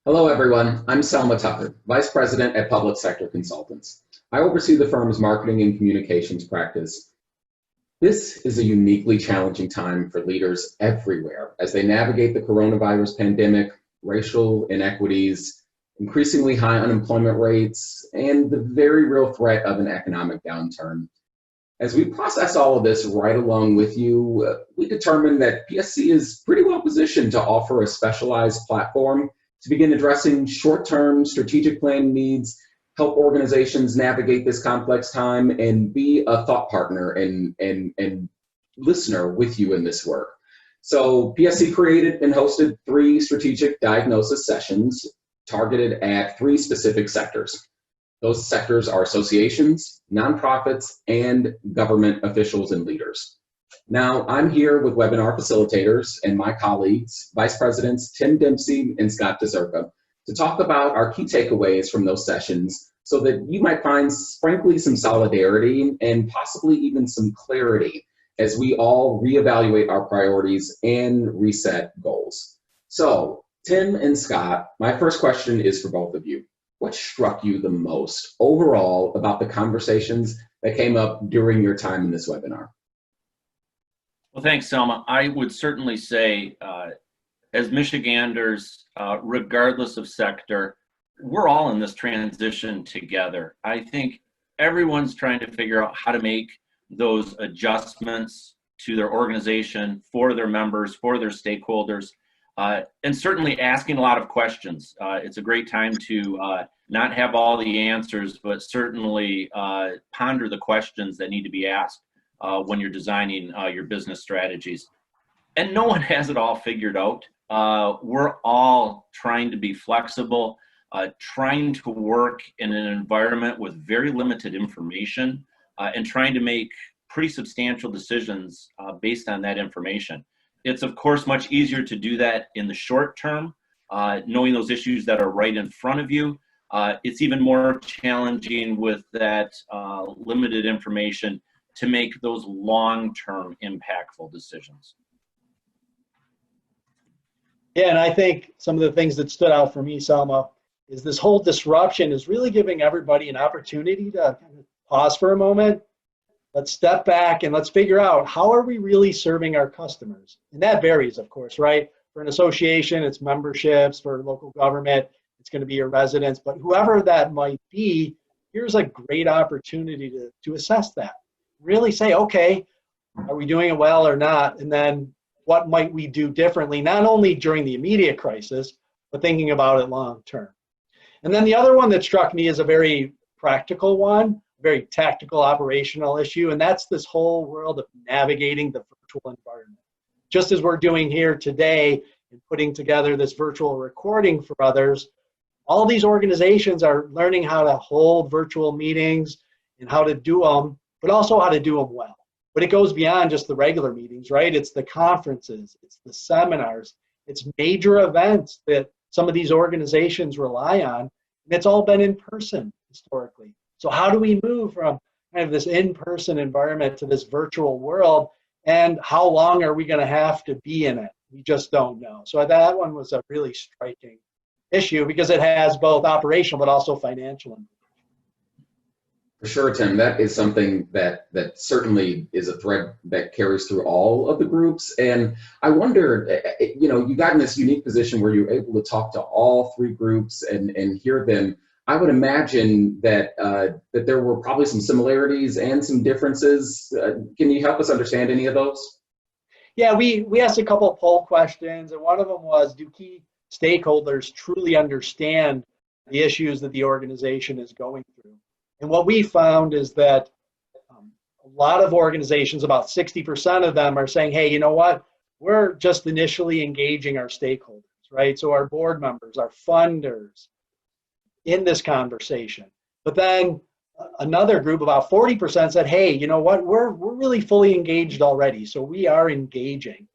Hello, everyone. I'm Selma Tucker, Vice President at Public Sector Consultants. I oversee the firm's marketing and communications practice. This is a uniquely challenging time for leaders everywhere as they navigate the coronavirus pandemic, racial inequities, increasingly high unemployment rates, and the very real threat of an economic downturn. As we process all of this right along with you, we determined that PSC is pretty well positioned to offer a specialized platform to begin addressing short-term strategic plan needs, help organizations navigate this complex time, and be a thought partner and listener with you in this work. So PSC created and hosted 3 strategic diagnosis sessions targeted at 3 specific sectors. Those sectors are associations, nonprofits, and government officials and leaders. Now, I'm here with webinar facilitators and my colleagues, Vice Presidents Tim Dempsey and Scott Dzurka, to talk about our key takeaways from those sessions so that you might find, frankly, some solidarity and possibly even some clarity as we all reevaluate our priorities and reset goals. So, Tim and Scott, my first question is for both of you. What struck you the most overall about the conversations that came up during your time in this webinar? Well, thanks, Selma. I would certainly say, as Michiganders, regardless of sector, we're all in this transition together. I think everyone's trying to figure out how to make those adjustments to their organization, for their members, for their stakeholders, and certainly asking a lot of questions. It's a great time to not have all the answers, but certainly ponder the questions that need to be asked when you're designing your business strategies. And no one has it all figured out. We're all trying to be flexible, trying to work in an environment with very limited information, and trying to make pretty substantial decisions based on that information. It's, of course, much easier to do that in the short term, knowing those issues that are right in front of you. It's even more challenging with that limited information to make those long-term impactful decisions. Yeah, and I think some of the things that stood out for me, Selma, is this whole disruption is really giving everybody an opportunity to kind of pause for a moment. Let's step back and let's figure out, how are we really serving our customers? And that varies, of course, right? For an association, it's memberships. For local government, it's going to be your residents. But whoever that might be, here's a great opportunity to assess that. Really say, okay, are we doing it well or not? And then what might we do differently, not only during the immediate crisis, but thinking about it long term. And then the other one that struck me is a very practical one, very tactical operational issue, and that's this whole world of navigating the virtual environment. Just as we're doing here today and putting together this virtual recording for others, all these organizations are learning how to hold virtual meetings and how to do them, but also how to do them well. But it goes beyond just the regular meetings, right? It's the conferences, it's the seminars, it's major events that some of these organizations rely on, and it's all been in person historically. So how do we move from kind of this in-person environment to this virtual world, and how long are we going to have to be in it? We just don't know. So that one was a really striking issue because it has both operational but also financial implications. For sure, Tim, that is something that certainly is a thread that carries through all of the groups. And I wonder, you got in this unique position where you're able to talk to all 3 groups and hear them. I would imagine that that there were probably some similarities and some differences. Can you help us understand any of those? Yeah, we asked a couple of poll questions, and one of them was, do key stakeholders truly understand the issues that the organization is going through? And what we found is that a lot of organizations, about 60% of them, are saying, hey, you know what? We're just initially engaging our stakeholders, right? So our board members, our funders, in this conversation. But then another group, about 40%, said, hey, you know what? We're really fully engaged already. So we are engaging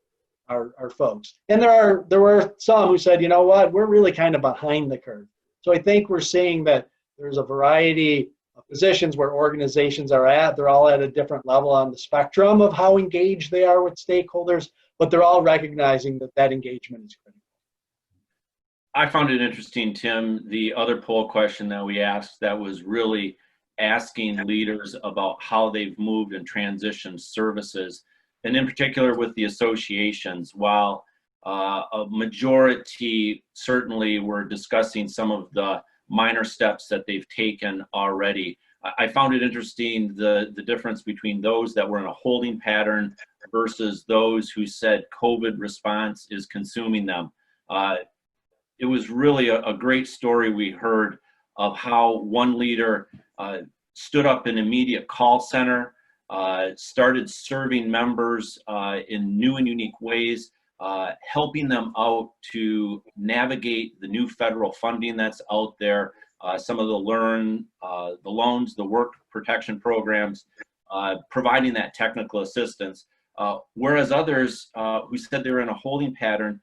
our folks. And there were some who said, you know what? We're really kind of behind the curve. So I think we're seeing that there's a variety of positions where organizations are at. They're all at a different level on the spectrum of how engaged they are with stakeholders, but they're all recognizing that that engagement is critical. I found it interesting, Tim, the other poll question that we asked that was really asking leaders about how they've moved and transitioned services, and in particular with the associations. While a majority certainly were discussing some of the minor steps that they've taken already, I found it interesting the difference between those that were in a holding pattern versus those who said COVID response is consuming them. It was really a great story we heard of how one leader stood up an immediate call center, started serving members in new and unique ways, helping them out to navigate the new federal funding that's out there, some of the loans, the work protection programs, providing that technical assistance. Whereas others who said they were in a holding pattern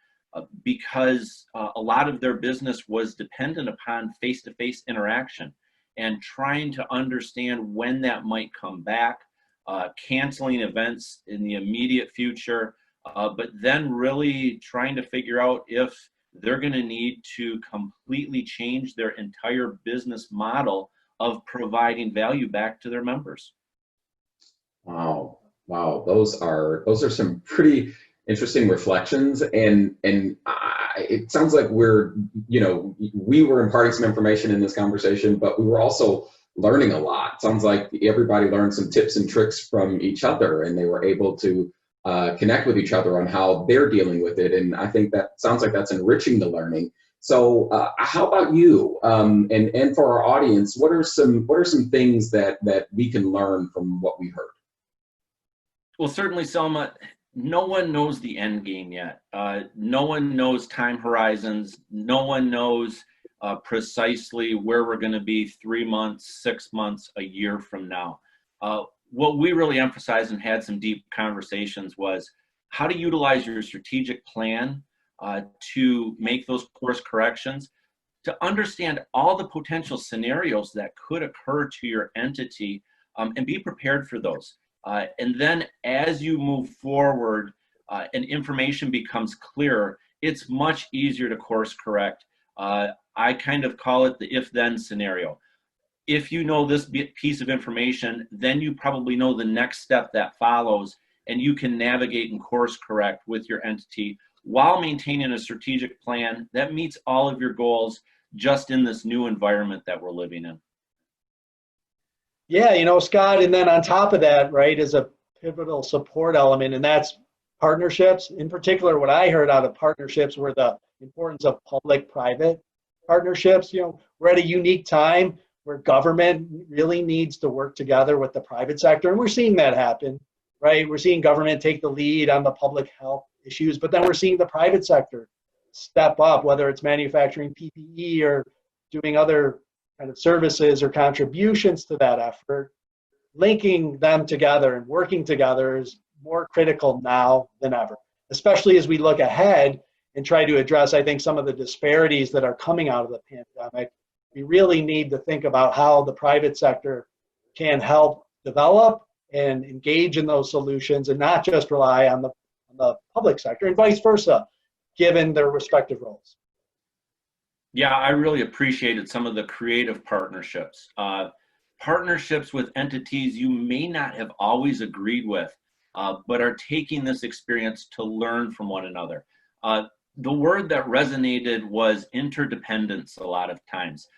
because a lot of their business was dependent upon face-to-face interaction and trying to understand when that might come back, canceling events in the immediate future, but then really trying to figure out if they're going to need to completely change their entire business model of providing value back to their members. Wow. Wow. Those are some pretty interesting reflections. And it sounds like we were imparting some information in this conversation, but we were also learning a lot. It sounds like everybody learned some tips and tricks from each other, and they were able to connect with each other on how they're dealing with it. And I think that sounds like that's enriching the learning. So how about you? And for our audience, what are some things that we can learn from what we heard? Well, certainly, Selma, no one knows the end game yet. No one knows time horizons. No one knows precisely where we're going to be 3 months, 6 months, a year from now. What we really emphasized and had some deep conversations was how to utilize your strategic plan to make those course corrections, to understand all the potential scenarios that could occur to your entity, and be prepared for those. And then as you move forward and information becomes clearer, it's much easier to course correct. I kind of call it the if-then scenario. If you know this piece of information, then you probably know the next step that follows, and you can navigate and course correct with your entity while maintaining a strategic plan that meets all of your goals just in this new environment that we're living in. Yeah, Scott, and then on top of that, right, is a pivotal support element, and that's partnerships. In particular, what I heard out of partnerships were the importance of public-private partnerships. We're at a unique time where government really needs to work together with the private sector, and we're seeing that happen, right? We're seeing government take the lead on the public health issues, but then we're seeing the private sector step up, whether it's manufacturing PPE or doing other kind of services or contributions to that effort. Linking them together and working together is more critical now than ever, especially as we look ahead and try to address, I think, some of the disparities that are coming out of the pandemic. We really need to think about how the private sector can help develop and engage in those solutions and not just rely on the public sector, and vice versa, given their respective roles. Yeah, I really appreciated some of the creative partnerships. Partnerships with entities you may not have always agreed with, but are taking this experience to learn from one another. The word that resonated was interdependence a lot of times.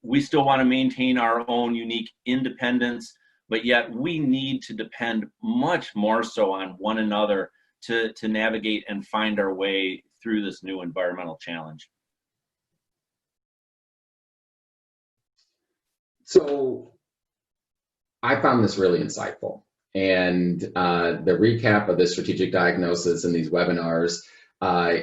We still want to maintain our own unique independence, but yet we need to depend much more so on one another to navigate and find our way through this new environmental challenge. So I found this really insightful, and the recap of the strategic diagnosis in these webinars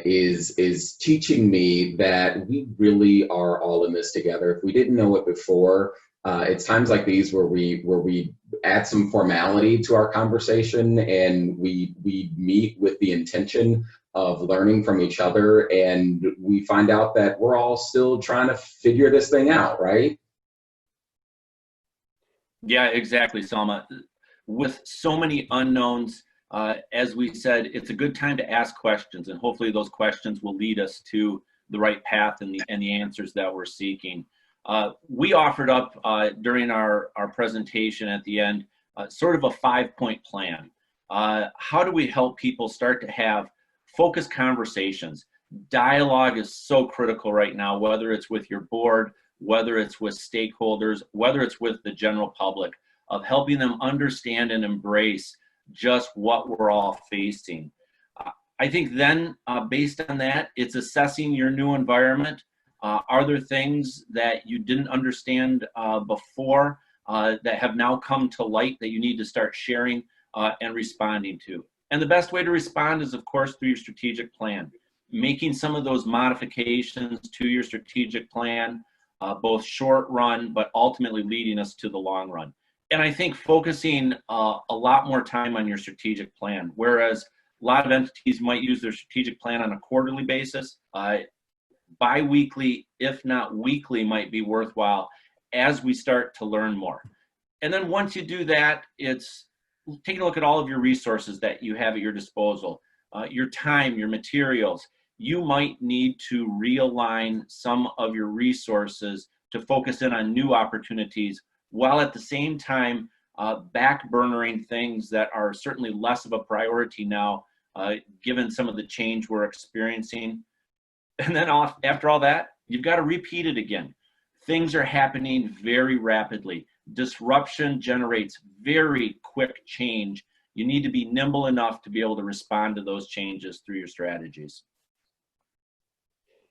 is teaching me that we really are all in this together. If we didn't know it before, it's times like these where we add some formality to our conversation, and we meet with the intention of learning from each other, and we find out that we're all still trying to figure this thing out, right? Yeah, exactly, Selma. With so many unknowns, as we said, it's a good time to ask questions, and hopefully those questions will lead us to the right path and the answers that we're seeking. We offered up during our presentation at the end sort of a 5-point plan. How do we help people start to have focused conversations? Dialogue is so critical right now, whether it's with your board, whether it's with stakeholders, whether it's with the general public, of helping them understand and embrace just what we're all facing. I think then, based on that, it's assessing your new environment. Are there things that you didn't understand before that have now come to light that you need to start sharing and responding to? And the best way to respond is, of course, through your strategic plan. Making some of those modifications to your strategic plan, both short run, but ultimately leading us to the long run. And I think focusing a lot more time on your strategic plan, whereas a lot of entities might use their strategic plan on a quarterly basis, bi-weekly, if not weekly, might be worthwhile as we start to learn more. And then once you do that, it's taking a look at all of your resources that you have at your disposal, your time, your materials. You might need to realign some of your resources to focus in on new opportunities, while at the same time back-burnering things that are certainly less of a priority now, given some of the change we're experiencing. And then after all that, you've got to repeat it again. Things are happening very rapidly. Disruption generates very quick change. You need to be nimble enough to be able to respond to those changes through your strategies.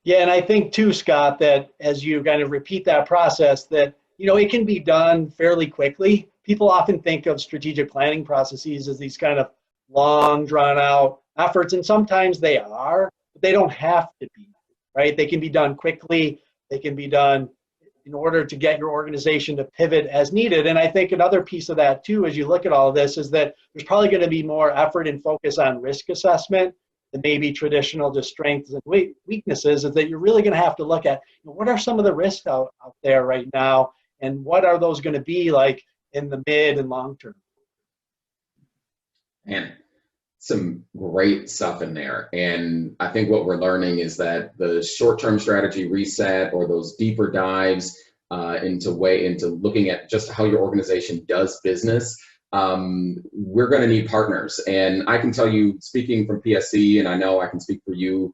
Yeah, and I think too, Scott, that as you kind of repeat that process, that it can be done fairly quickly. People often think of strategic planning processes as these kind of long, drawn-out efforts, and sometimes they are, but they don't have to be, right? They can be done quickly. They can be done in order to get your organization to pivot as needed. And I think another piece of that too, as you look at all of this, is that there's probably going to be more effort and focus on risk assessment than maybe traditional just strengths and weaknesses, is that you're really going to have to look at what are some of the risks out there right now, and what are those going to be like in the mid and long term. And some great stuff in there. And I think what we're learning is that the short-term strategy reset, or those deeper dives into looking at just how your organization does business, we're going to need partners. And I can tell you, speaking from PSC, and I know I can speak for you,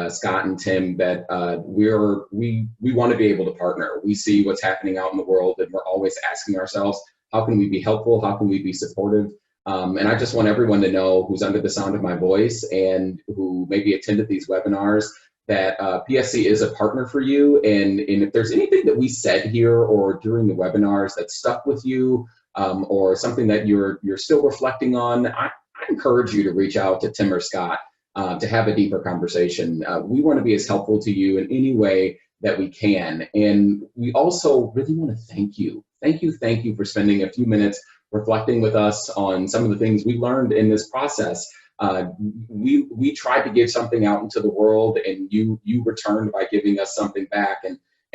Scott and Tim, that we want to be able to partner. We see what's happening out in the world, and we're always asking ourselves, how can we be helpful? How can we be supportive? And I just want everyone to know, who's under the sound of my voice and who maybe attended these webinars, that PSC is a partner for you. And if there's anything that we said here or during the webinars that stuck with you, or something that you're still reflecting on, I encourage you to reach out to Tim or Scott to have a deeper conversation. We want to be as helpful to you in any way that we can. And we also really want to thank you. Thank you for spending a few minutes reflecting with us on some of the things we learned in this process. We tried to give something out into the world, and you returned by giving us something back.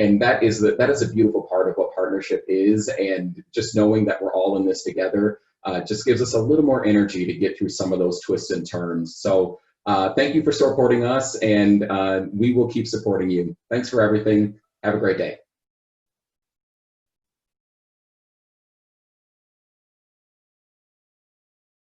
And that is a beautiful part of what partnership is. And just knowing that we're all in this together just gives us a little more energy to get through some of those twists and turns. So thank you for supporting us, and we will keep supporting you. Thanks for everything. Have a great day.